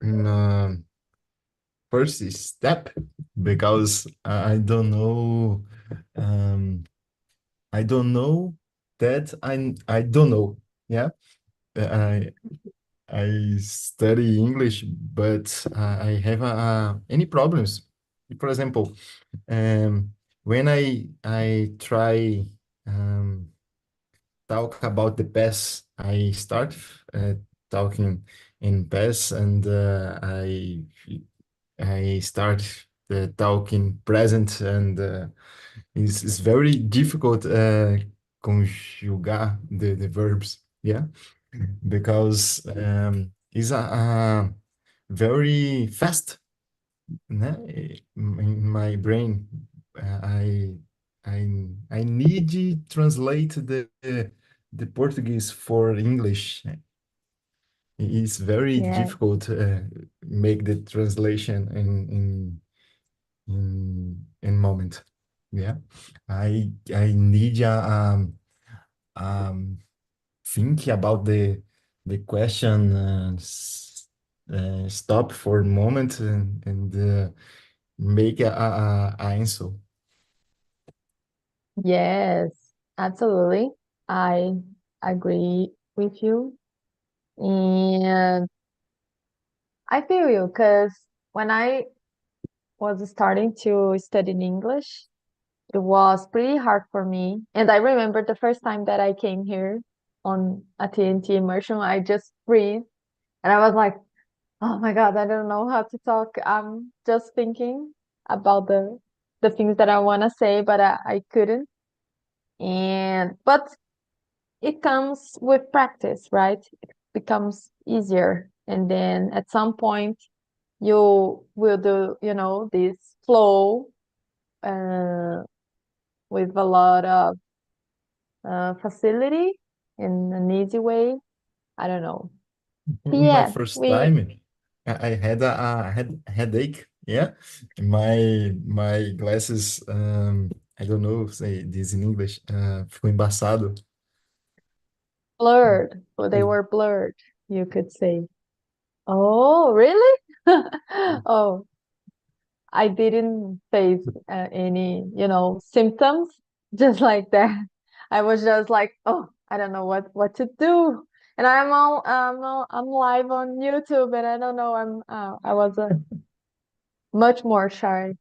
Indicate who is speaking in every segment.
Speaker 1: in first step because I don't know. Um, I don't know that I don't know. Yeah, I I study English, but I have any problems. For example, when I try talk about the past, I start talking in past, and I start talking present, and it's very difficult conjugar the verbs. Yeah, because it's a very fast, né? In my brain. I I need to translate the Portuguese for English. It's very
Speaker 2: Yeah.
Speaker 1: difficult make the translation in moment. Yeah, I need um think about the question, stop for a moment, and make a answer.
Speaker 2: Yes, absolutely. I agree with you. And I feel you because when I was starting to study in English, it was pretty hard for me. And I remember the first time that I came here on a TNT immersion, I just breathed and I was like, oh my God, I don't know how to talk. I'm just thinking about the things that I want to say, but I couldn't. And but it comes with practice, right? It becomes easier. And then at some point you will do, this flow uh, with a lot of facility in an easy way. I don't know. But
Speaker 1: In my
Speaker 2: yeah,
Speaker 1: first
Speaker 2: we
Speaker 1: time, I had a headache. Yeah, my glasses. I don't know say this in English. Ficou embaçado.
Speaker 2: blurred. Well, they were blurred, you could say. Oh, really? Oh, I didn't face any, symptoms just like that. I was just like, oh, I don't know what to do. And I'm live on YouTube, and I don't know. I was a much more shy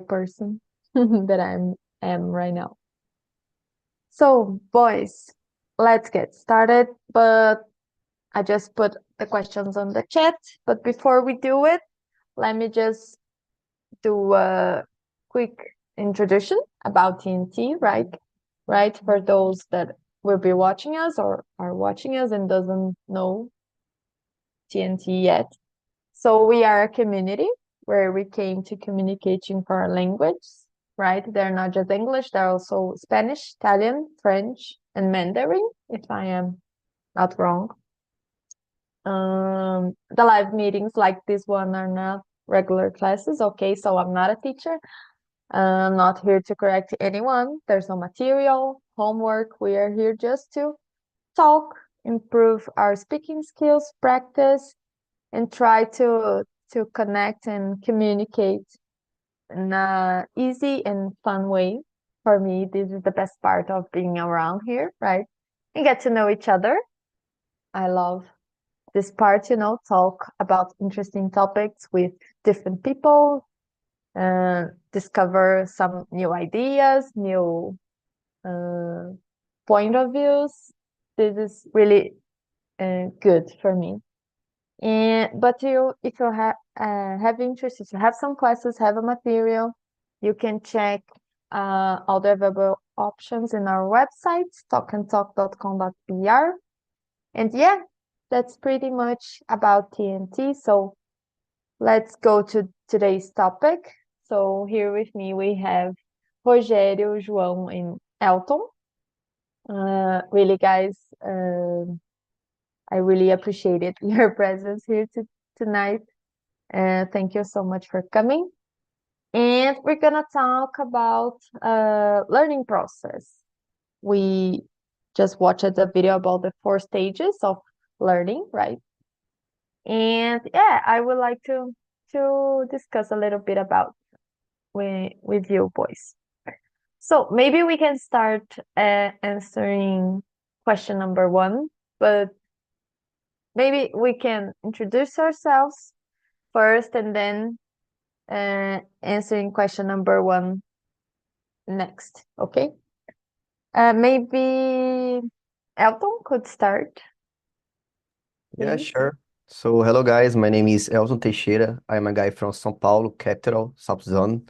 Speaker 2: person that am right now. So, boys, let's get started. But I just put the questions on the chat. But before we do it, let me just do a quick introduction about TNT, right? Right, for those that will be watching us or are watching us and doesn't know TNT yet. So we are a community where we came to communicate in foreign language, right? They're not just English, they're also Spanish, Italian, French, and Mandarin, if I am not wrong. The live meetings like this one are not regular classes, okay? So I'm not a teacher. I'm not here to correct anyone. There's no material, homework. We are here just to talk, improve our speaking skills, practice, and try to connect and communicate in a easy and fun way. For me, this is the best part of being around here, right? And get to know each other. I love this part, talk about interesting topics with different people, discover some new ideas, new uh, point of views. This is really good for me. And but if you have interest, if you have some classes, have a material, you can check all the available options in our website, talkandtalk.com.br. And yeah, that's pretty much about TNT. So let's go to today's topic. So here with me we have Rogério, João, and Elton. Really, guys, I really appreciated your presence here tonight. Thank you so much for coming. And we're gonna talk about learning process. We just watched a video about the four stages of learning, right? And yeah, I would like to discuss a little bit about with you boys. So maybe we can start answering question number one, but maybe we can introduce ourselves first and then answering question number one next. Okay? Maybe Elton could start,
Speaker 3: Yeah,
Speaker 2: please.
Speaker 3: sure. So, hello guys, my name is Elton Teixeira. I'm a guy from São Paulo, capital, South Zone.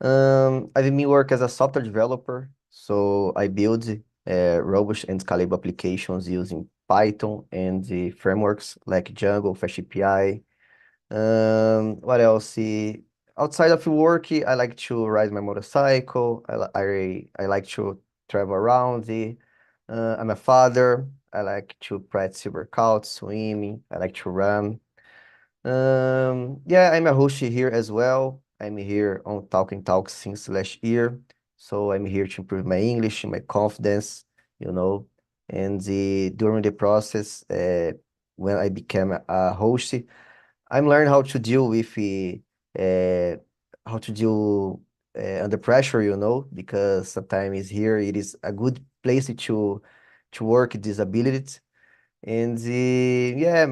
Speaker 3: I've been work as a software developer, so I build robust and scalable applications using Python and the frameworks like Django, FastAPI. What else? Outside of work, I like to ride my motorcycle. I like to travel around. I'm a father. I like to practice workout, swimming. I like to run. Yeah, I'm a host here as well. I'm here on Talking Talk since last year. So I'm here to improve my English, my confidence, you know. And during the process, when I became a host, I'm learning how to deal with how to deal under pressure, because sometimes here it is a good place to work disabilities. And yeah,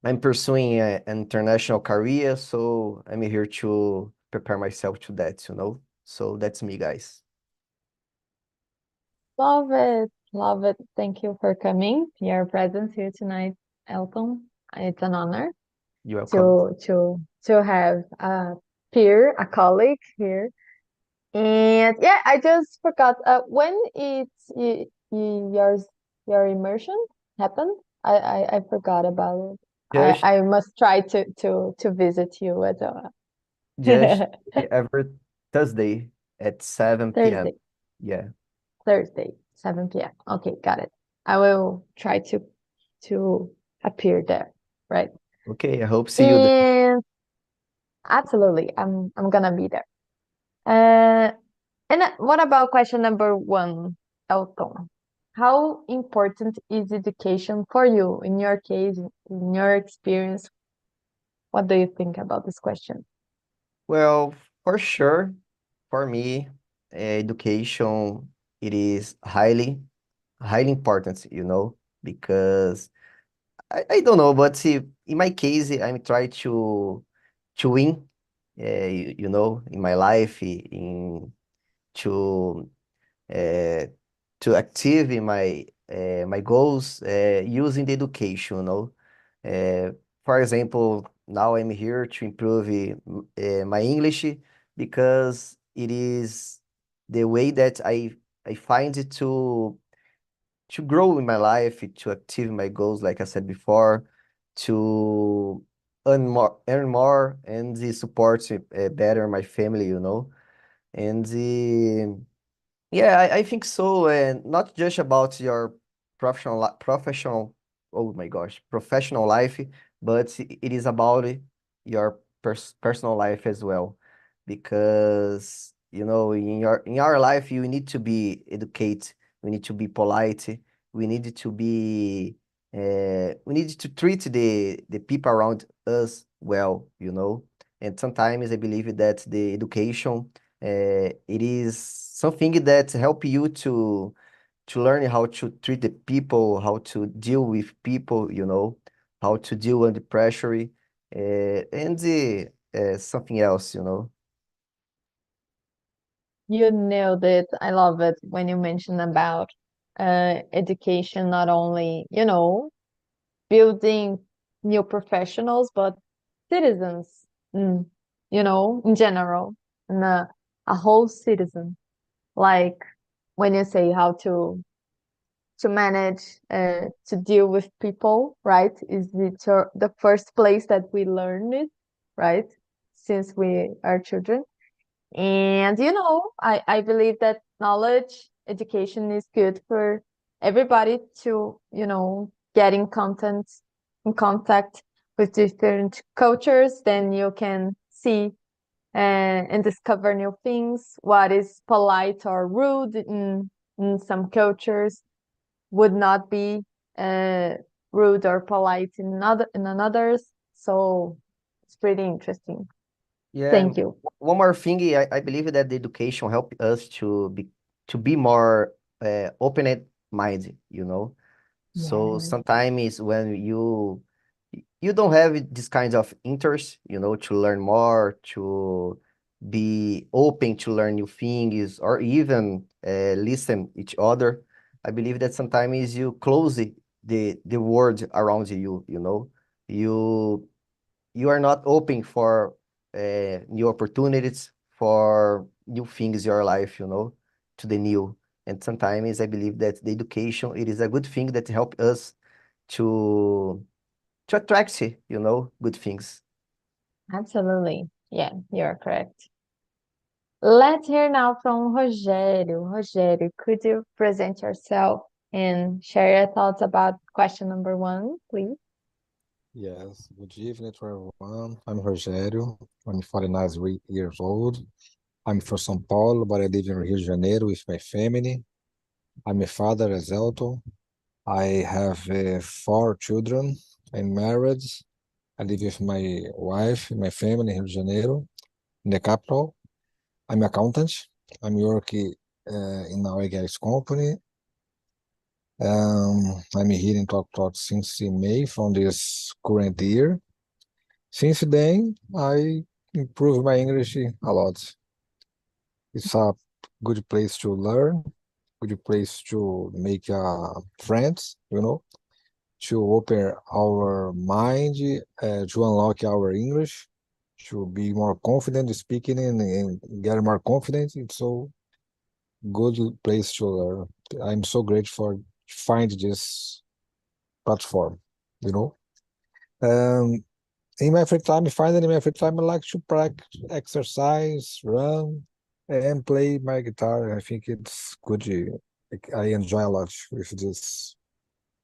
Speaker 3: I'm pursuing an international career, so I'm here to prepare myself to that. So that's me, guys.
Speaker 2: Love it. Love it. Thank you for coming. Your presence here tonight, Elton. It's an honor
Speaker 3: You're welcome.
Speaker 2: to have a peer, a colleague here. And yeah, I just forgot when your immersion happened. I forgot about it.
Speaker 3: Just
Speaker 2: I must try to visit you at
Speaker 3: just every Thursday at 7 p.m.
Speaker 2: Thursday,
Speaker 3: Yeah.
Speaker 2: Thursday, 7 p.m. Okay, got it. I will try to appear there, right?
Speaker 3: Okay, I hope see you there.
Speaker 2: And absolutely, I'm gonna be there. Uh, and what about question number one, Elton? How important is education for you in your case, in your experience? What do you think about this question?
Speaker 3: Well, for sure, for me, education it is highly important, because I don't know, but see, in my case, I'm trying to win, in my life, to uh, to achieve in my goals using the education. Uh, for example, now I'm here to improve my English because it is the way that I find it to grow in my life, to achieve my goals, like I said before, to earn more, and the support better my family. And yeah, I think so, and not just about your professional, oh my gosh, professional life, but it is about your personal life as well, because in our life you need to be educated, we need to be polite, we need to treat the people around us well. And sometimes I believe that the education it is something that help you to learn how to treat the people, how to deal with people, how to deal under pressure, and something else.
Speaker 2: You nailed it. I love it when you mention about education, not only, building new professionals, but citizens, mm, in general, and a whole citizen. Like when you say how to manage, to deal with people, right? Is the first place that we learn it, right? Since we are children. And I believe that knowledge, education is good for everybody to, get in contact with different cultures. Then you can see and discover new things, what is polite or rude in some cultures would not be uh, rude or polite in another's. So it's pretty interesting.
Speaker 3: Yeah, and
Speaker 2: Thank you.
Speaker 3: one more thing, I believe that the education help us to be more open minded, you know. So
Speaker 2: Yeah,
Speaker 3: sometimes when you don't have this kind of interest, you know, to learn more, to be open to learn new things, or even listen each other, I believe that sometimes you close the world around you, you know. You you are not open for new opportunities, for new things in your life, you know, to the new. And sometimes I believe that the education, it is a good thing that help us to to attract, you know, good things.
Speaker 2: absolutely. Yeah, you're correct. Let's hear now from Rogério. Rogério, could you present yourself and share your thoughts about question number one, please?
Speaker 4: Yes, good evening to everyone. I'm Rogério. I'm 49 years old. I'm from São Paulo, but I live in Rio de Janeiro with my family. I'm a father as Elton. I have four children. I'm married. I live with my wife and my family in Rio de Janeiro, in the capital. I'm accountant. I'm working in a oil and gas company. I'm here in Talk since May from this current year. Since then, I improved my English a lot. It's a good place to learn, good place to make friends, you know, to open our mind, to unlock our English, to be more confident speaking and get more confident. It's so good place to learn. I'm so grateful for find this platform, you know. Um, in my free time, finally, in my free time, I like to practice, exercise, run, and play my guitar. I think it's good. I enjoy a lot with this.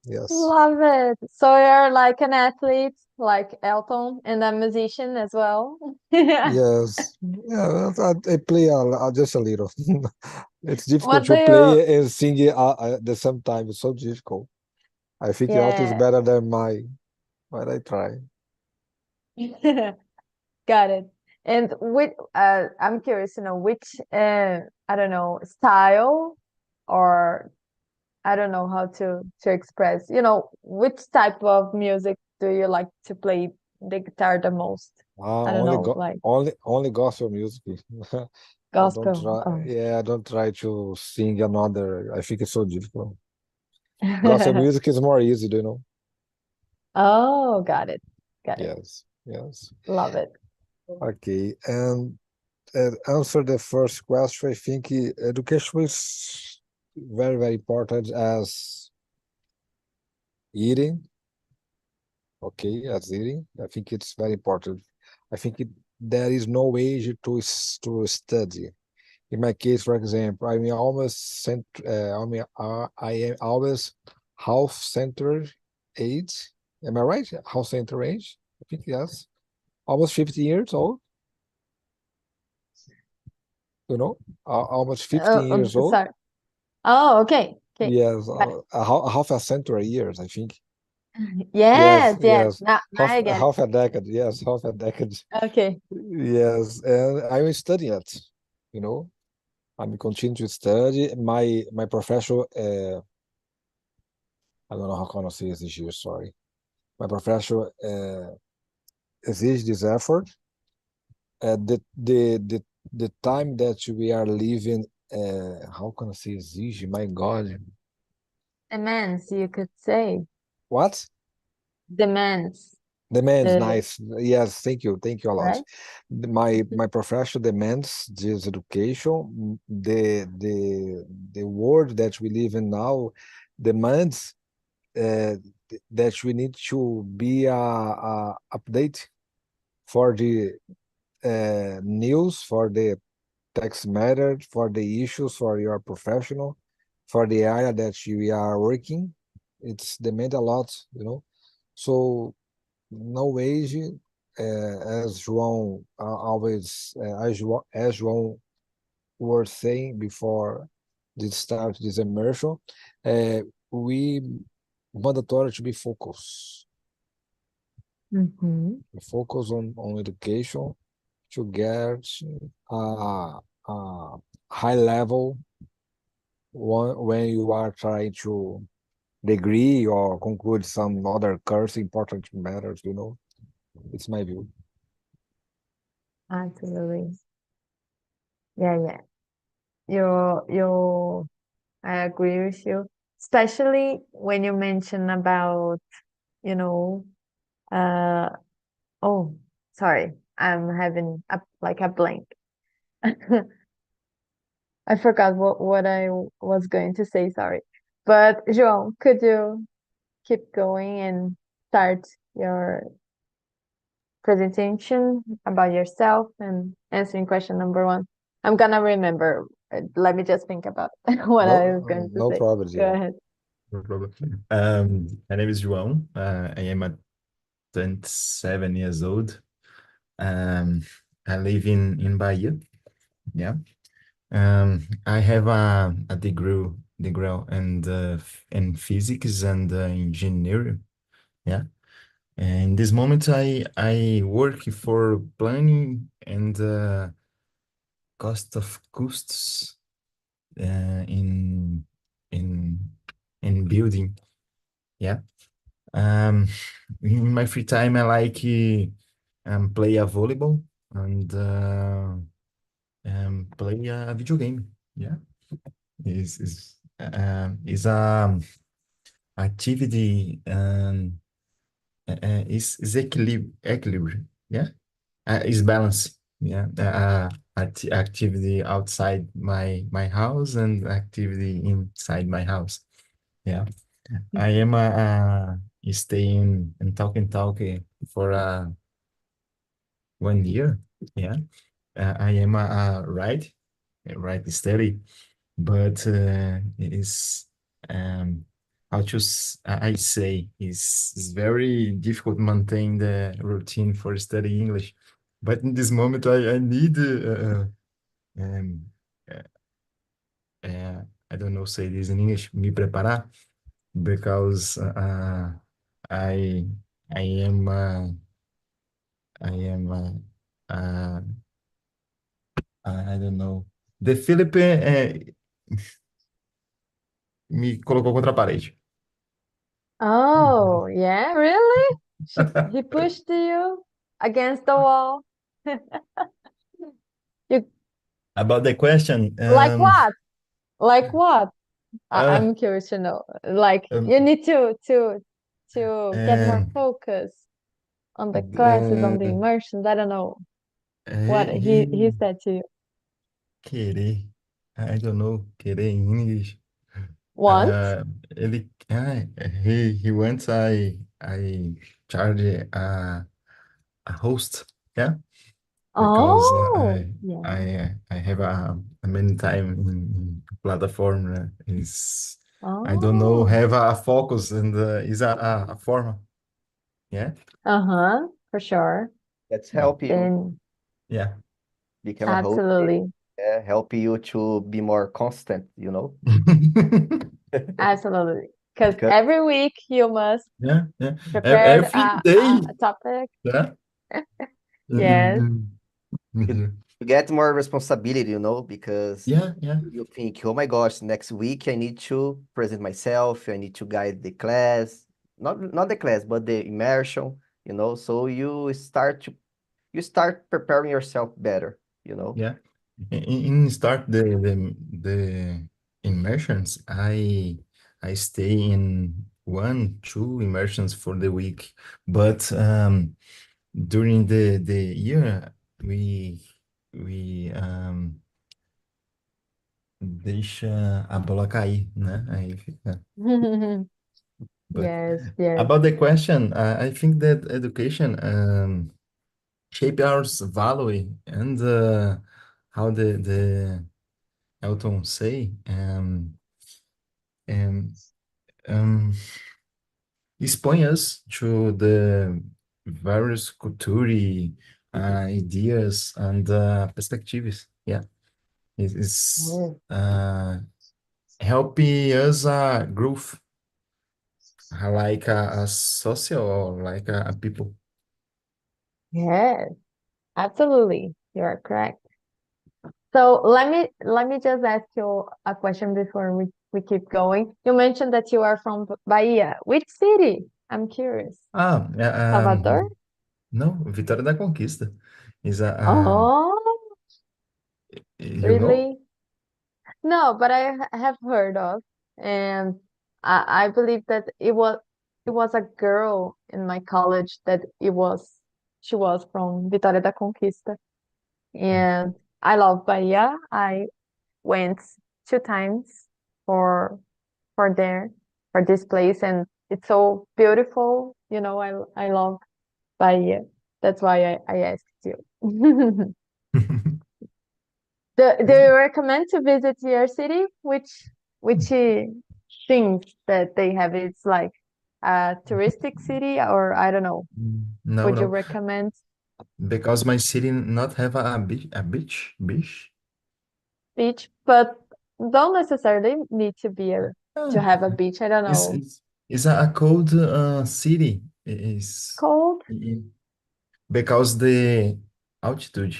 Speaker 4: Yes.
Speaker 2: Love it. So you're like an athlete, like Elton, and a musician as well.
Speaker 4: Yes. Yeah, I play just a little. It's difficult
Speaker 2: What do
Speaker 4: to
Speaker 2: you?
Speaker 4: play and sing at the same time. It's so difficult. I think Alto is
Speaker 2: Yeah.
Speaker 4: better than mine, but I try.
Speaker 2: Got it. And I'm curious to know which, I don't know, style or I don't know how to express, which type of music do you like to play the guitar the most? I don't
Speaker 4: Only
Speaker 2: know,
Speaker 4: go
Speaker 2: like
Speaker 4: only gospel music. I don't
Speaker 2: gospel.
Speaker 4: try.
Speaker 2: Oh.
Speaker 4: Yeah, I don't try to sing another. I think it's so difficult. Gospel music is more easy, do you know?
Speaker 2: Oh, got it. Got it.
Speaker 4: Yes, yes.
Speaker 2: Love it.
Speaker 4: Okay, and answer the first question. I think education is very, very important as eating. Okay, as eating. I think it's very important. I think there is no age to study. In my case, for example, I am always half century age. Am I right? Half century age? I think yes. Almost 50 years old, you know, almost 15 years old.
Speaker 2: Sorry. Oh, okay. Okay.
Speaker 4: Yes,
Speaker 2: Got it.
Speaker 4: half a century years, I think. Yes,
Speaker 2: Yes, yes.
Speaker 4: yes.
Speaker 2: Now I get it.
Speaker 4: Half a decade. Yes, half a decade.
Speaker 2: Okay.
Speaker 4: Yes, and I'm studying it, you know. I'm continuing to study. My professor, I don't know how can I say this here, sorry. My professor exige this effort. The time that we are living, how can I say exige? My God.
Speaker 2: Demands, you could say.
Speaker 4: What?
Speaker 2: Demands.
Speaker 4: Demands,
Speaker 2: Uh,
Speaker 4: nice. Yes, thank you a lot.
Speaker 2: right?
Speaker 4: My profession demands this education. The world that we live in now demands that we need to be update for the news, for the text matter, for the issues for your professional, for the area that you are working. It's demand a lot, you know. So no age, as João always, as João was saying before this start this immersion, we mandatory to be focused.
Speaker 2: Mhm.
Speaker 4: Focus on education to get a high level when you are trying to degree or conclude some other course important matters, you know. It's my view.
Speaker 2: Absolutely. Yeah, yeah. You I agree with you. Especially when you mention about, you know, uh oh, sorry. I'm having a blank. I forgot what I was going to say, sorry. But João, could you keep going and start your presentation about yourself and answering question number one? I'm gonna remember. Let me just think about what I was going to
Speaker 4: No
Speaker 2: say.
Speaker 4: problem,
Speaker 2: Go
Speaker 4: Zia.
Speaker 2: ahead.
Speaker 1: No problem. My name is João. I am 27 years old. Um, I live in Bahia. Yeah. I have a degree in physics and engineering. Yeah. And this moment, I work for planning and costs in in in building. Yeah. Um, in my free time, I like play a volleyball and play a video game. Yeah, is a activity is equilibrium. Yeah, is balance. Yeah, activity outside my house and activity inside my house. Yeah, I am staying and talking for 1 year. Yeah, I am a right study, but is how to I say is very difficult to maintain the routine for study English. But in this moment, I need um, uh, I don't know say this in English, me preparar because I I am I am I don't know. The Philip me colocou contra a parede.
Speaker 2: Oh, yeah, really? He pushed you against the wall. You
Speaker 1: About the question,
Speaker 2: like what? Like what?
Speaker 1: uh,
Speaker 2: I'm curious to know. Like
Speaker 1: um,
Speaker 2: you need to get more
Speaker 1: um,
Speaker 2: focus on the classes, on the
Speaker 1: uh,
Speaker 2: immersions. I don't know what he
Speaker 1: he
Speaker 2: said to you.
Speaker 1: querer, I don't know, querer em English.
Speaker 2: Want?
Speaker 1: Ele, he wants I charge a host, yeah, because
Speaker 2: Oh, yeah.
Speaker 1: I have a many time in platform is I don't know
Speaker 2: Oh,
Speaker 1: have a focus and is a forma, yeah,
Speaker 2: uh-huh, for sure.
Speaker 3: Let's
Speaker 1: yeah,
Speaker 3: help you
Speaker 2: Then
Speaker 1: yeah.
Speaker 3: become a host.
Speaker 2: absolutely,
Speaker 3: Help you to be more constant, you know?
Speaker 2: absolutely. Because
Speaker 3: Because
Speaker 2: every week you must
Speaker 1: Yeah, yeah.
Speaker 2: prepare
Speaker 1: Every
Speaker 2: a
Speaker 1: day,
Speaker 2: topic.
Speaker 1: yeah.
Speaker 2: Yes.
Speaker 3: you, you get more responsibility, you know, because
Speaker 1: Yeah, yeah,
Speaker 3: you think, oh my gosh, next week I need to present myself, I need to guide the class, not the class, but the immersion, you know. So you start preparing yourself better, you know.
Speaker 1: yeah. In start the immersions, I stay in 1, 2 immersions for the week, but during the year we deixa a bola cair, né? Aí fica. But
Speaker 2: Yes, yes.
Speaker 1: about the question, I think that education shape our value and how the Elton say um, um, expose us to the various culture, ideas and perspectives. Yeah, it is
Speaker 2: Yes.
Speaker 1: helping us growth like a social or like a people.
Speaker 2: Yes, absolutely. You are correct. So let me just ask you a question before we keep going. You mentioned that you are from Bahia. Which city? I'm curious.
Speaker 1: Ah,
Speaker 2: Salvador?
Speaker 1: no, Vitória da Conquista is
Speaker 2: Oh,
Speaker 1: you know?
Speaker 2: really? No, but I have heard of, and I believe that it was a girl in my college that she was from Vitória da Conquista, and I love Bahia. I went 2 times for for there for this place, and it's so beautiful. I love Bahia. That's why I asked you. Do you recommend to visit your city? Which things that they have? It's like a touristic city, or I don't know.
Speaker 1: No,
Speaker 2: Would you
Speaker 1: no,
Speaker 2: recommend
Speaker 1: because my city not have beach.
Speaker 2: beach? But don't necessarily need to be to
Speaker 1: Ah,
Speaker 2: have a beach. I don't
Speaker 1: it's
Speaker 2: know.
Speaker 1: it's it's a cold city. Is
Speaker 2: Cold?
Speaker 1: because the altitude,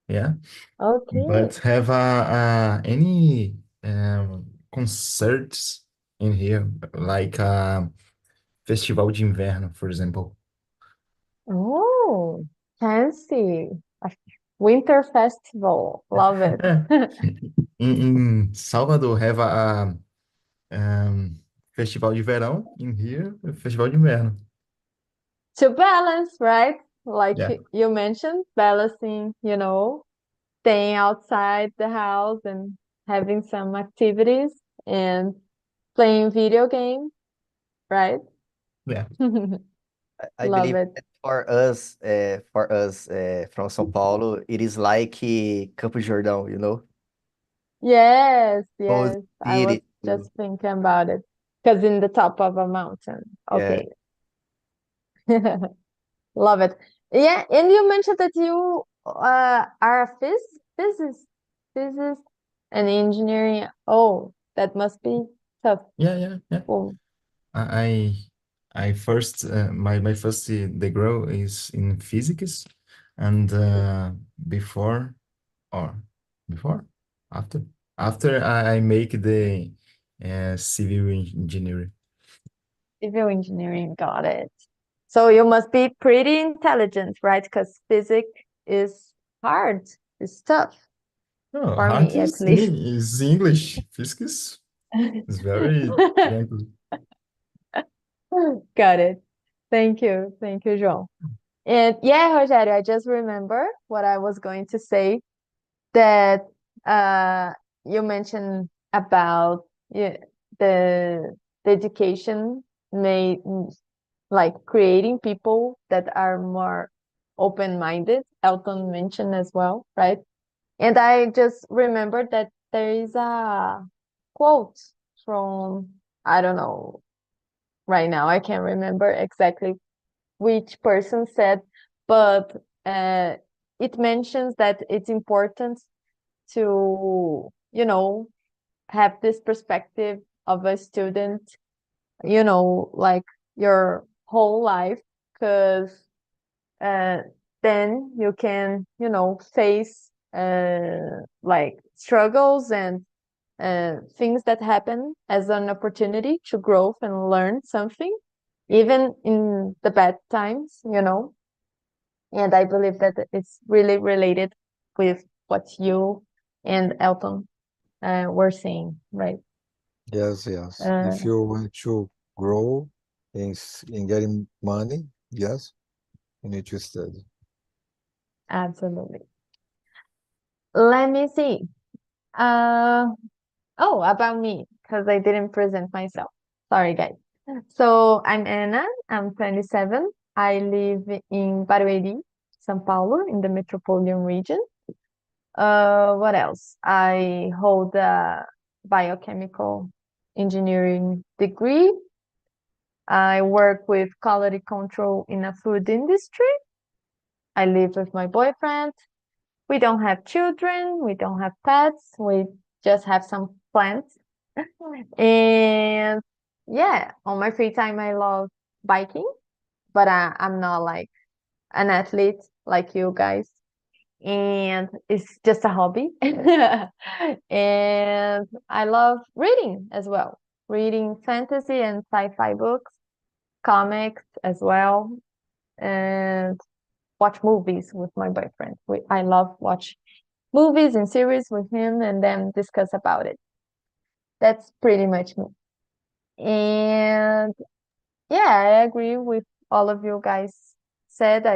Speaker 1: yeah.
Speaker 2: Okay.
Speaker 1: But have any concerts in here, like Festival de Inverno, for example.
Speaker 2: Oh, fancy. A winter festival. Love it.
Speaker 1: In Salvador, have a Festival de Verão. In here, a Festival de Inverno.
Speaker 2: To balance, right? Like
Speaker 1: Yeah,
Speaker 2: you mentioned, balancing, staying outside the house and having some activities and playing video games, right?
Speaker 1: yeah.
Speaker 3: I
Speaker 2: Love
Speaker 3: believe
Speaker 2: it.
Speaker 3: that for us from São Paulo, it is like Campo Jordão, you know?
Speaker 2: Yes,
Speaker 3: Cold
Speaker 2: yes. I was
Speaker 3: city.
Speaker 2: just thinking about it. Because in the top of a mountain.
Speaker 3: Yeah.
Speaker 2: Okay. Love it. Yeah, and you mentioned that you are a physicist, physicist and engineering. Oh, that must be tough.
Speaker 1: Yeah, yeah, yeah.
Speaker 2: Oh,
Speaker 1: I I first my first degree is in physics, and before or before after I make the civil engineering.
Speaker 2: civil engineering, got it. So you must be pretty intelligent, right? Because physics is hard. It's tough
Speaker 1: No,
Speaker 2: for
Speaker 1: hard
Speaker 2: me, at least.
Speaker 1: is English. Physics is very tranquil.
Speaker 2: Got it. Thank you. Thank you, João. And yeah, Rogério, I just remember what I was going to say that uh, you mentioned about the, the education made like creating people that are more open-minded. Elton mentioned as well, right? And I just remembered that there is a quote from, I don't know right now, I can't remember exactly which person said, but it mentions that it's important to, have this perspective of a student, like your whole life, because uh, then you can, face like struggles and things that happen as an opportunity to grow and learn something, even in the bad times. And I believe that it's really related with what you and Elton were saying, right?
Speaker 4: Yes, yes.
Speaker 2: Uh,
Speaker 4: If you want to grow in getting money, yes, you need to study.
Speaker 2: Absolutely. Let me see. Uh, oh, about me, because I didn't present myself. Sorry, guys. So I'm Anna. I'm 27. I live in Barueri, São Paulo, in the metropolitan region. What else? I hold a biochemical engineering degree. I work with quality control in a food industry. I live with my boyfriend. We don't have children. We don't have pets. We just have some plants. And Yeah, on my free time, I love biking, but I'm not like an athlete like you guys. And it's just a hobby. And I love reading as well, reading fantasy and sci-fi books, comics as well, and watch movies with my boyfriend. I love watch movies and series with him and then discuss about it. That's pretty much me. And yeah, I agree with all of you guys said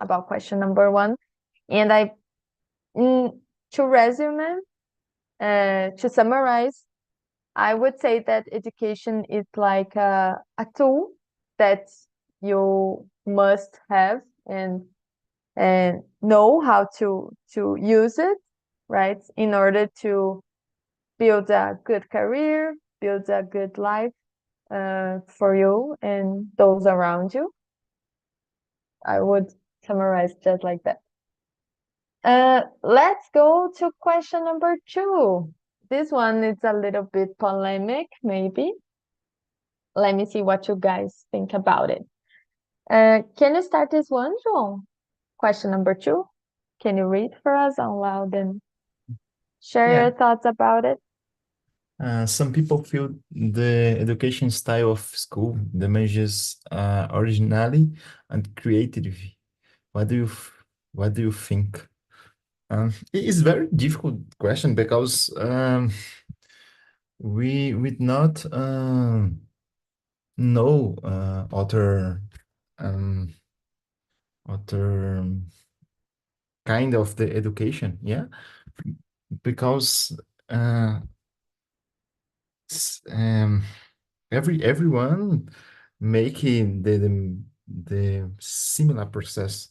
Speaker 2: about question number one. And mm, to resume, to summarize, I would say that education is like a tool that you must have and know how to use it, right? In order to build a good career, build a good life for you and those around you. I would summarize just like that. Let's go to question number two. This one is a little bit polemic, maybe. Let me see what you guys think about it. Can you start this one, João? Question number two. Can you read for us out loud and share
Speaker 1: Yeah.
Speaker 2: your thoughts about it?
Speaker 1: Some people feel the education style of school damages originality and creativity. What do you what do you think? It is very difficult question because we not know um, other kind of the education, yeah, because uh, um, everyone making the similar process.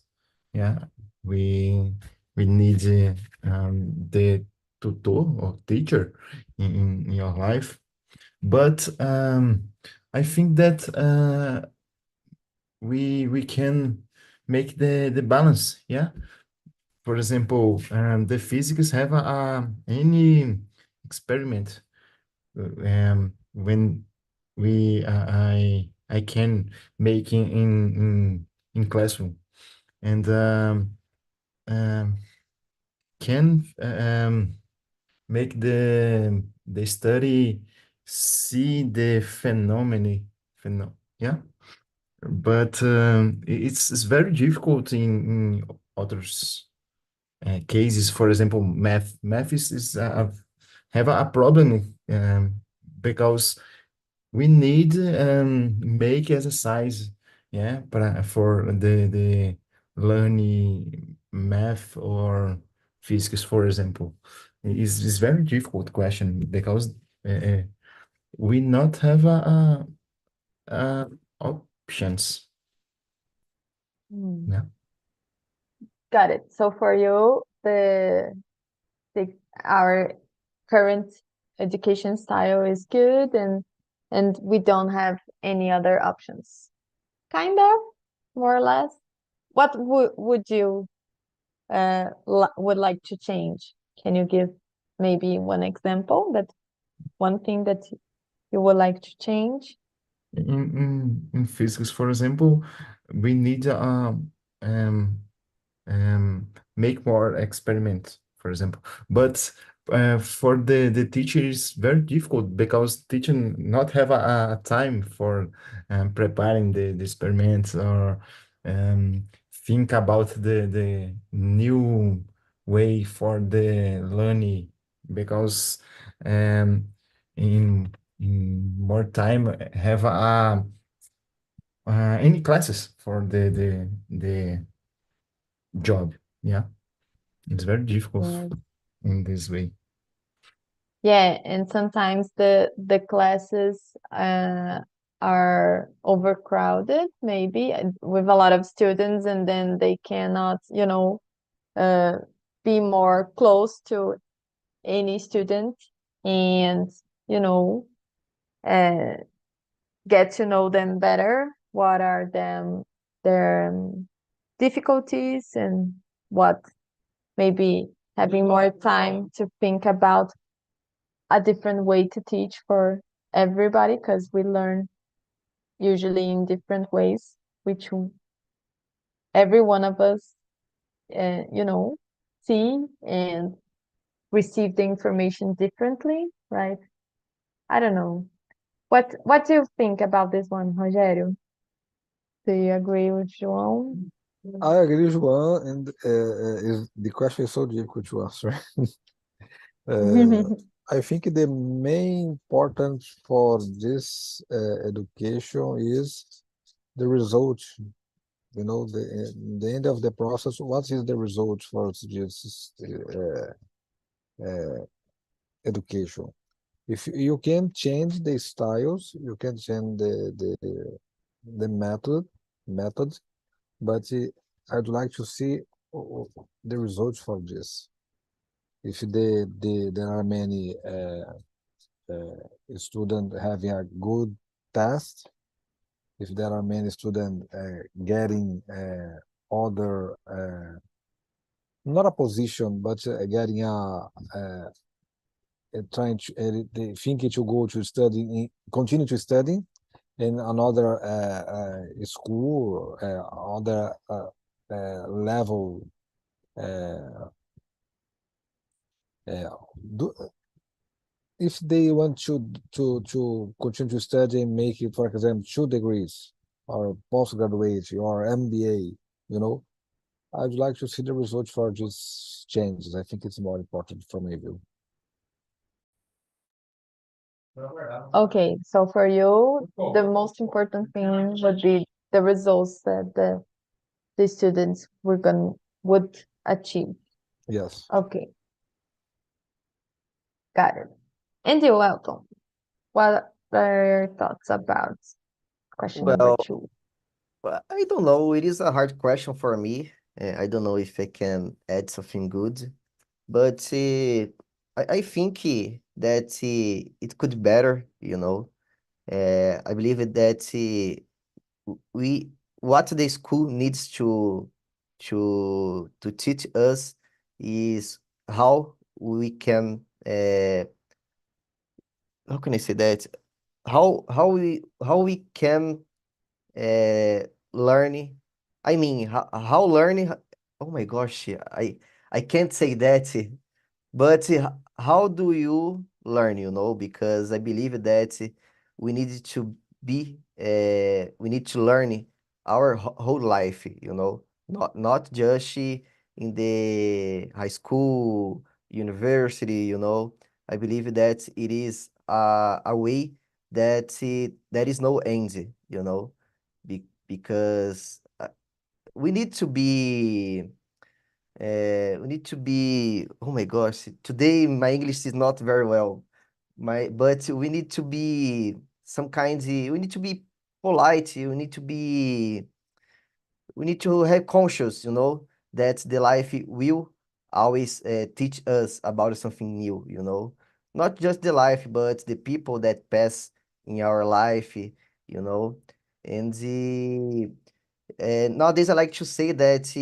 Speaker 1: Yeah, we we need the tutor or teacher in your life, but I think that we can make the balance. Yeah, for example, the physics have any experiment when I can make in classroom and um, can make the study see the yeah, but it's very difficult in others cases. For example, math is have a problem because we need make exercise, yeah, for the learning math or physics, for example. Is very difficult question because uh, we not have a options.
Speaker 2: Hmm.
Speaker 1: Yeah.
Speaker 2: Got it. So for you, the our current education style is good and we don't have any other options. Kind of, more or less. What would you would like to change? Can you give maybe one example that one thing that you would like to change?
Speaker 1: In physics, for example, we need um, make more experiments, for example. But for the teacher, it's very difficult because teacher not have a time for preparing the experiments or think about the new way for the learning because um, in more time have any classes for the job. Yeah, it's very difficult
Speaker 2: Yeah.
Speaker 1: in this way.
Speaker 2: Yeah, and sometimes the classes are overcrowded, maybe with a lot of students, and then they cannot, uh, be more close to any student and, you know, uh, get to know them better. What are their difficulties and what maybe having more time to think about a different way to teach for everybody because we learn usually in different ways, which every one of us, you know, see and receive the information differently, right? I don't know. What do you think about this one, Rogério? Do you agree with João?
Speaker 4: I agree with one, and the question is so difficult to answer. I think the main importance for this education is the result. The end of the process, what is the result for this education? If you can change the styles, you can change the method, but I'd like to see the results for this. If there are many students having a good test, if there are many students getting other not a position, but getting trying to they thinking to go to study, continue to study in another school, other level. Do, if they want to continue to study and make it, for example, 2 degrees or postgraduate or MBA, I'd like to see the results for these changes. I think it's more important for my view.
Speaker 2: Okay, so for you, the most important thing would be the results that the students would achieve.
Speaker 4: Yes.
Speaker 2: Okay, got it. And you, Elton, what are your thoughts about question number
Speaker 3: Well,
Speaker 2: 2?
Speaker 3: I don't know. It is a hard question for me. I don't know if I can add something good, but I think that it could be better. I believe that we what the school needs to teach us is how we can how can I say that? How we can learn. I mean, how learning. Oh my gosh, I can't say that. But how do you learn? Because I believe that we need to we need to learn our whole life. Not just in the high school, university. I believe that it is a way that there is no end. Because we need to be oh my gosh, today my English is not very well. But we need to be we need to be polite, we need to have conscious, that the life will always teach us about something new. Not just the life, but the people that pass in our life. And nowadays, I like to say that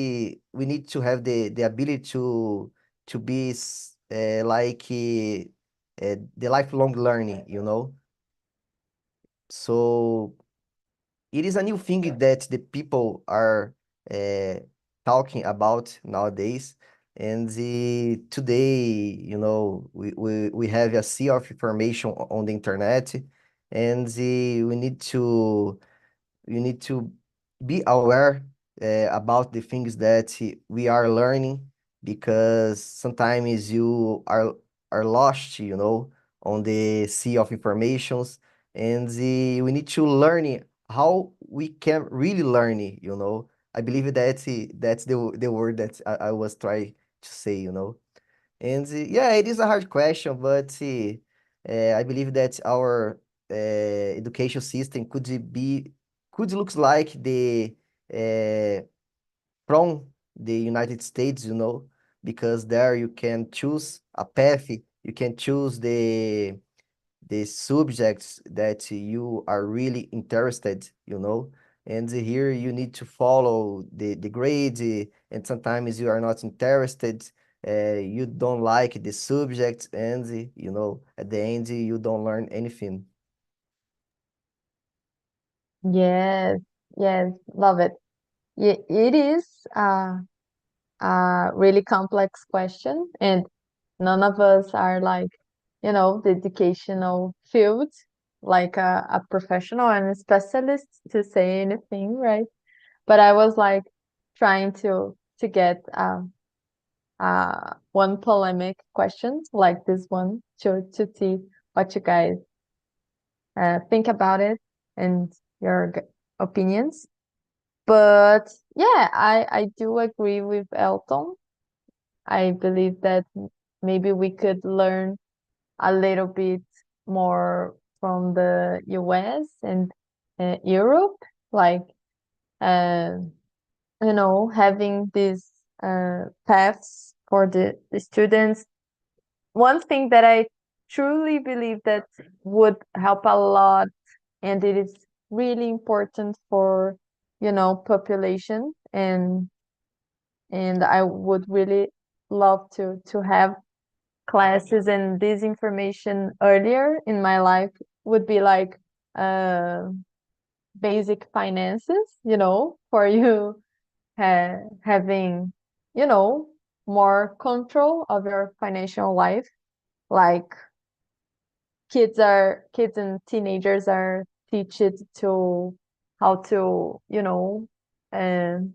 Speaker 3: we need to have the ability to be like the lifelong learning. So it is a new thing that the people are uh, talking about nowadays. And today, we have a sea of information on the internet, and we need to be aware about the things that we are learning, because sometimes you are lost, on the sea of informations, and we need to learn how we can really learn. I believe that's the word that I was trying to say. And yeah, it is a hard question, but I believe that our education system could looks like the from the United States, because there you can choose a path, you can choose the subjects that you are really interested. And here you need to follow the grade, and sometimes you are not interested, you don't like the subject, and at the end you don't learn anything.
Speaker 2: Yes, yes, love it. It is a really complex question, and none of us are like, the educational field, like a professional and a specialist to say anything, right? But I was like trying to get one polemic question like this one to see what you guys think about it and your opinions. But yeah, I do agree with Elton. I believe that maybe we could learn a little bit more from the US and Europe, like uh, having these paths for the students. One thing that I truly believe that would help a lot, and it is really important for population, and I would really love to have classes and this information earlier in my life, would be like uh, basic finances, for you having, you know, more control of your financial life. Like kids and teenagers are teach it to how to, um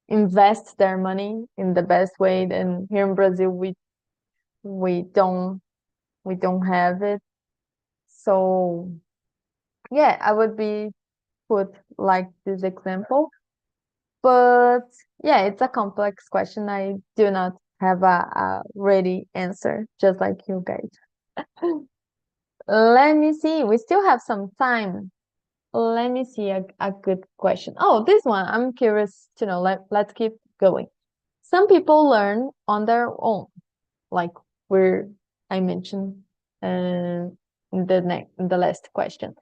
Speaker 2: invest their money in the best way. And here in Brazil, we don't we don't have it. So yeah, I would be put like this example. But yeah, it's a complex question. I do not have a ready answer, just like you guys. Let me see. We still have some time. Let me see a good question. Oh, this one. I'm curious to know. Let's keep going. Some people learn on their own, like where I mentioned in the last question.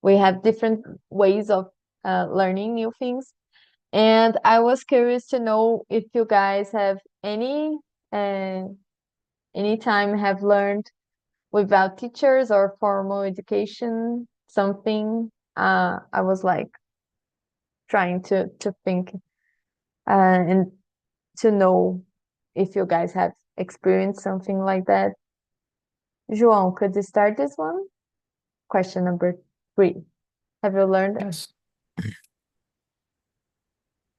Speaker 2: We have different ways of learning new things. And I was curious to know if you guys have uh, any time have learned without teachers or formal education, something. I was like trying to think and to know if you guys have experienced something like that. João, could you start this one? Question number 3. Have you learned?
Speaker 1: Yes.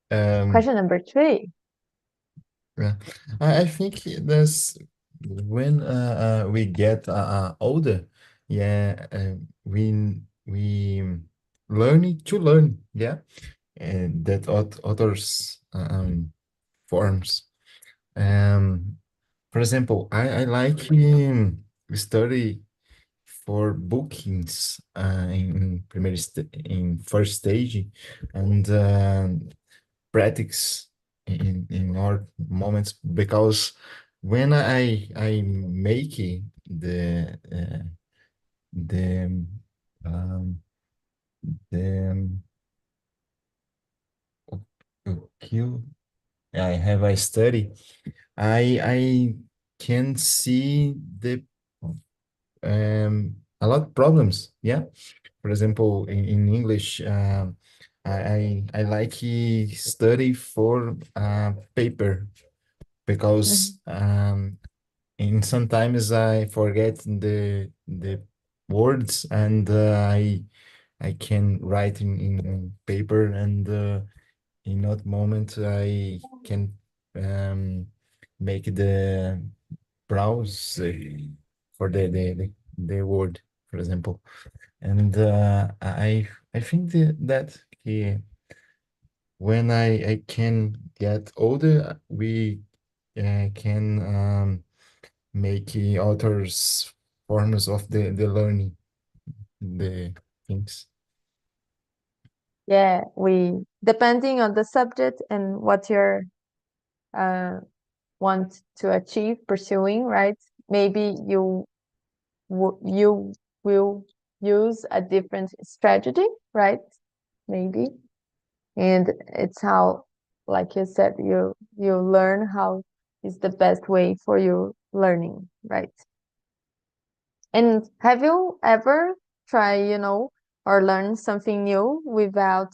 Speaker 1: Um,
Speaker 2: Question number 3.
Speaker 1: yeah. I think that's when we get older, yeah, we learning to learn, yeah, and that others forms. Um, for example, I like study for bookings in in first stage and practice in our moments because when I make it, the um, the okay, I have a study. I can see the a lot of problems. Yeah, for example, in English, I like study for paper because and sometimes I forget the words and I can write in paper and in that moment I can um, make the browse for the word, for example. And I think that when I can get older, we can make authors forms of the learning the things.
Speaker 2: Yeah, we depending on the subject and what you're uh, want to achieve, pursuing, right? Maybe you will use a different strategy, right? Maybe, and it's how, like you said, you learn how is the best way for you learning, right? And have you ever tried, or learn something new without,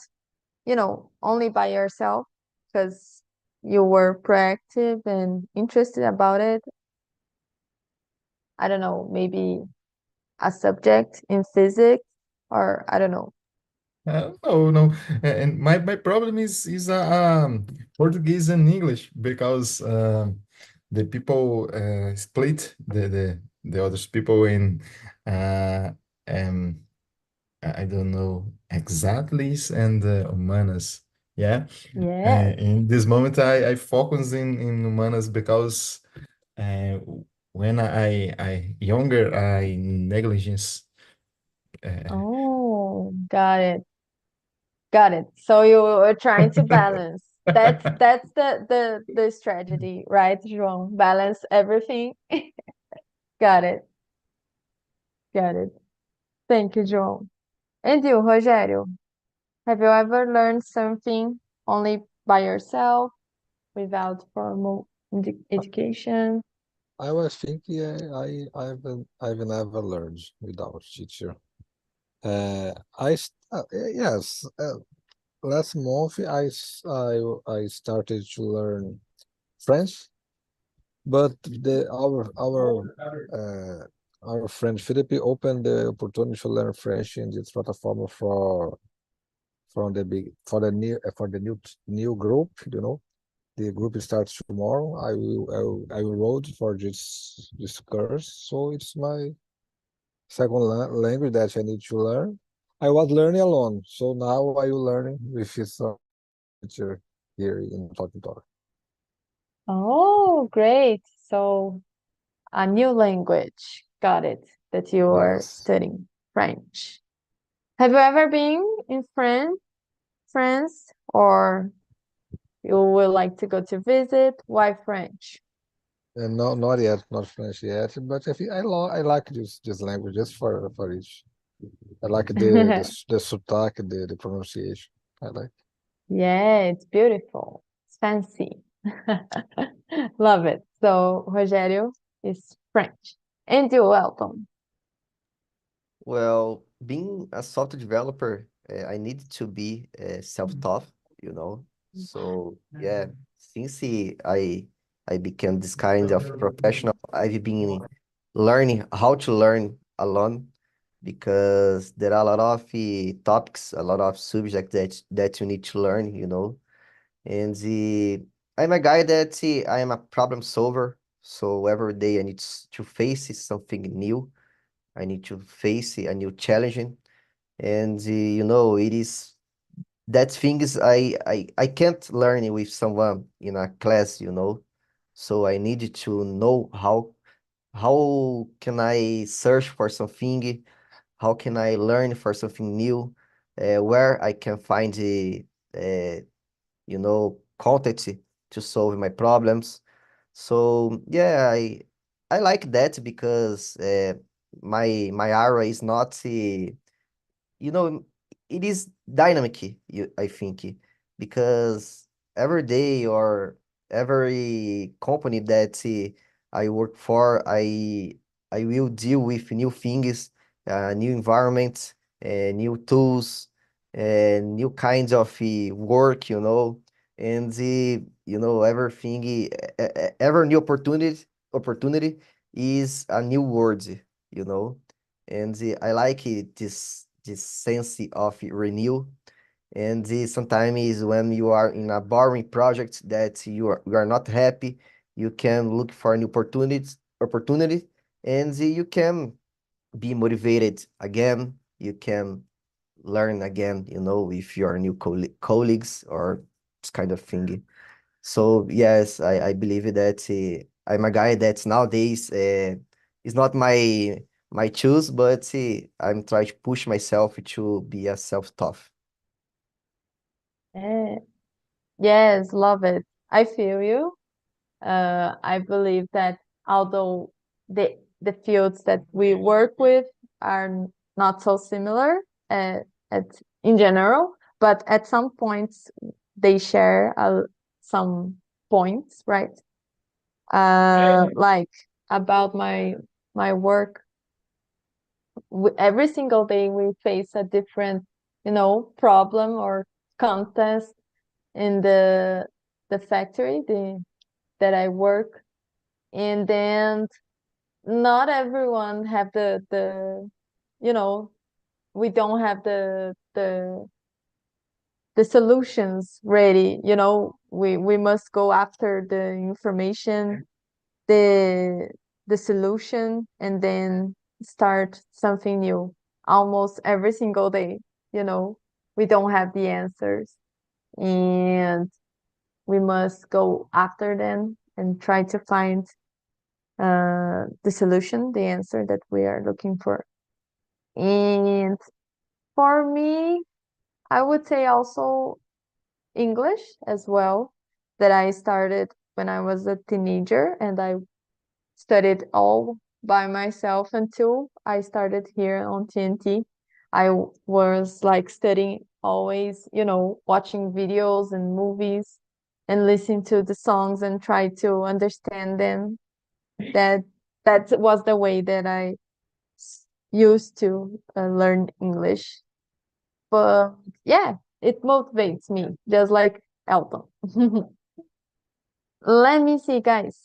Speaker 2: only by yourself because you were proactive and interested about it. I don't know, maybe a subject in physics, or I don't know.
Speaker 1: No, no. And my problem is Portuguese and English because the people split the other people in uh, um, I don't know exactly and humanas. Yeah.
Speaker 2: Yes.
Speaker 1: In this moment, I focus in humanas because uh, when I younger, I negligence. Uh,
Speaker 2: Oh, got it. Got it. So you were trying to balance. That's the strategy, right, João? Balance everything. Got it. Got it. Thank you, João. And you, Rogério, have you ever learned something only by yourself without formal education?
Speaker 4: I was thinking I've never learned without teacher. Yes, last month I started to learn French, but our friend Philippe opened the opportunity to learn French in this platform for the new group. The group starts tomorrow. I will enroll for this course, so it's my second language that I need to learn. I was learning alone, so now I will learn with his teacher here in Talking Talk.
Speaker 2: Oh, great. So a new language. Got it. That you are
Speaker 4: Yes.
Speaker 2: studying French. Have you ever been in France, or you would like to go to visit? Why French?
Speaker 4: And no, not yet, not French yet. But I like this language just for each. I like the sotaque, the pronunciation. I like.
Speaker 2: Yeah, it's beautiful. It's fancy. Love it. So, Rogério is French. And you, Elton?
Speaker 3: Well, being a software developer, I need to be self-taught, you know. So yeah, since I became this kind of professional, I've been learning how to learn alone because there are a lot of topics, a lot of subjects that you need to learn, you know. And I'm a guy that I am a problem solver, so every day I need to face something new. I need to face a new challenge, and it is that things I can't learn with someone in a class, you know. So I need to know how can I search for something, how can I learn for something new, where I can find content to solve my problems. So yeah, I like that because my area is not you know, it is dynamic, I think, because every day or every company that I work for, I will deal with new things, new environments, new tools, and new kinds of work, and everything, every new opportunity is a new word, you know. And I like this sense of renew. And sometimes when you are in a boring project that you are not happy, you can look for new opportunity, and you can be motivated again. You can learn again, with your new colleagues or this kind of thing. So yes, I believe that I'm a guy that nowadays is not my choose, but I'm trying to push myself to be a self-taught.
Speaker 2: Eh, yes, love it. I feel you. I believe that although the fields that we work with are not so similar uh, at in general, but at some points they share some points, right? Like about my work every single day we face a different, problem or contest in the factory that I work. And then not everyone have you know, we don't have the solutions ready. We must go after the information, the the solution, and then start something new almost every single day. We don't have the answers, and we must go after them and try to find the solution, the answer that we are looking for. And for me, I would say also English as well, that I started when I was a teenager, and I studied all by myself until I started here on TNT. I was like studying always, watching videos and movies and listening to the songs and try to understand them. That that was the way that I used to learn English. But yeah, it motivates me, just like Elton. Let me see, guys.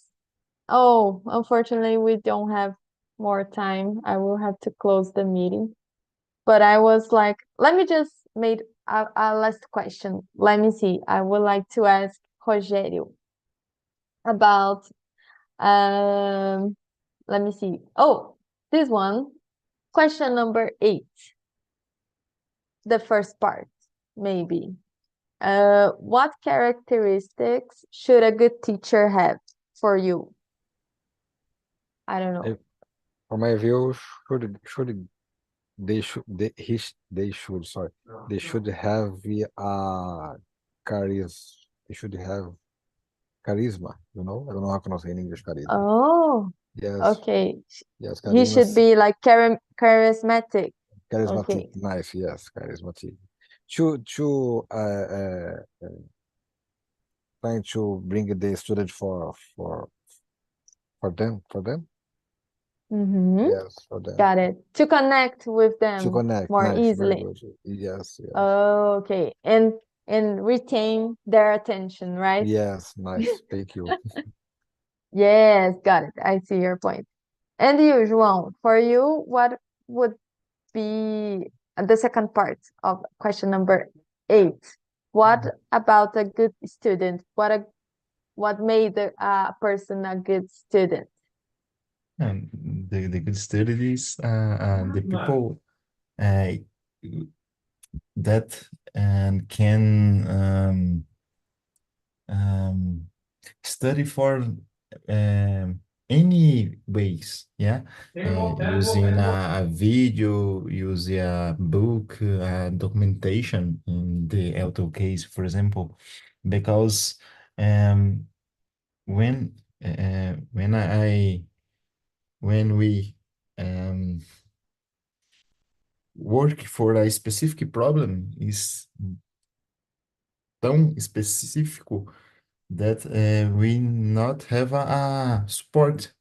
Speaker 2: Oh, unfortunately, we don't have more time. I will have to close the meeting. But I was like, let me just make a last question. Let me see. I would like to ask Rogério about, um, let me see. Oh, this one. Question number 8. The first part, maybe. What characteristics should a good teacher have for you? I don't know.
Speaker 4: From my view, should they should they should sorry they should have they should have charisma. I don't know how to say in English charisma.
Speaker 2: Oh,
Speaker 4: Yes,
Speaker 2: okay.
Speaker 4: yes,
Speaker 2: He should be like charismatic.
Speaker 4: charismatic,
Speaker 2: Okay.
Speaker 4: nice. Yes, charismatic. To trying to bring the student for them.
Speaker 2: Mm-hmm.
Speaker 4: Yes, for them.
Speaker 2: Got it. To connect with
Speaker 4: To
Speaker 2: them
Speaker 4: connect,
Speaker 2: more
Speaker 4: nice, very
Speaker 2: easily.
Speaker 4: good. Yes, yes.
Speaker 2: Okay. And retain their attention, right?
Speaker 4: Yes, nice. Thank you.
Speaker 2: Yes, got it. I see your point. And you, João, for you, what would be the second part of question number 8? What about a good student? What made a person a good student?
Speaker 1: And the good studies, the people uh, that and can study for any ways, yeah, using a video, using a book, documentation in the auto case, for example, because um, when when when we um, work for a specific problem is tão específico that we not have a support,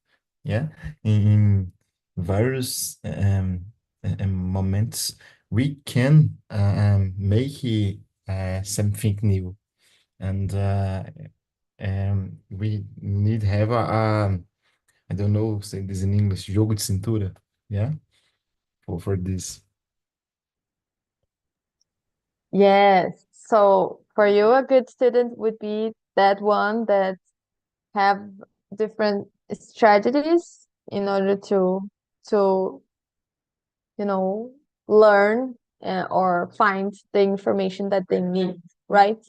Speaker 1: yeah, in various moments we can make something new, and we need have I don't know say this in English, jogo de cintura, yeah, for this.
Speaker 2: Yes. So for you, a good student would be that one that have different strategies in order to learn or find the information that they need, right?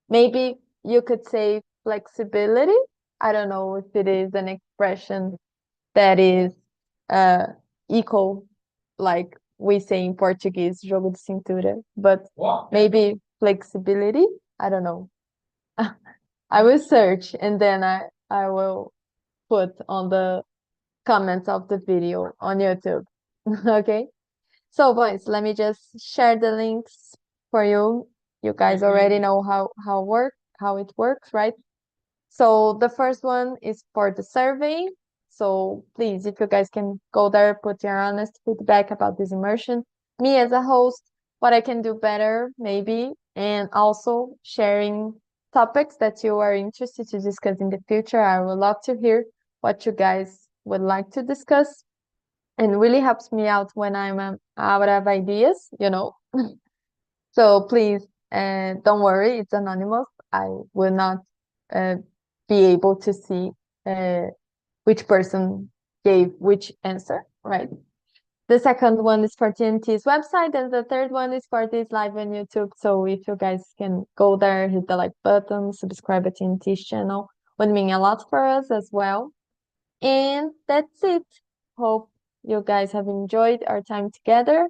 Speaker 2: Maybe you could say flexibility. I don't know if it is an expression that is uh equal, like we say in Portuguese, jogo de cintura, but maybe flexibility. I don't know. I will search and then I will put on the comments of the video on YouTube. Okay. So boys, let me just share the links for you. You guys already know how it works, right? So the first one is for the survey. So please, if you guys can go there, put your honest feedback about this immersion. Me as a host, what I can do better, maybe, and also sharing topics that you are interested to discuss in the future. I would love to hear what you guys would like to discuss, and really helps me out when I'm out of ideas, you know. So please, don't worry, it's anonymous. I will not uh, be able to see uh, which person gave which answer, right? The second one is for TNT's website, and the third one is for this live on YouTube. So if you guys can go there, hit the like button, subscribe to TNT's channel, would mean a lot for us as well. And that's it. Hope you guys have enjoyed our time together.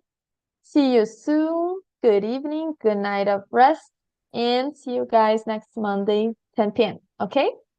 Speaker 2: See you soon. Good evening, good night of rest, and see you guys next Monday, 10 p.m. Okay?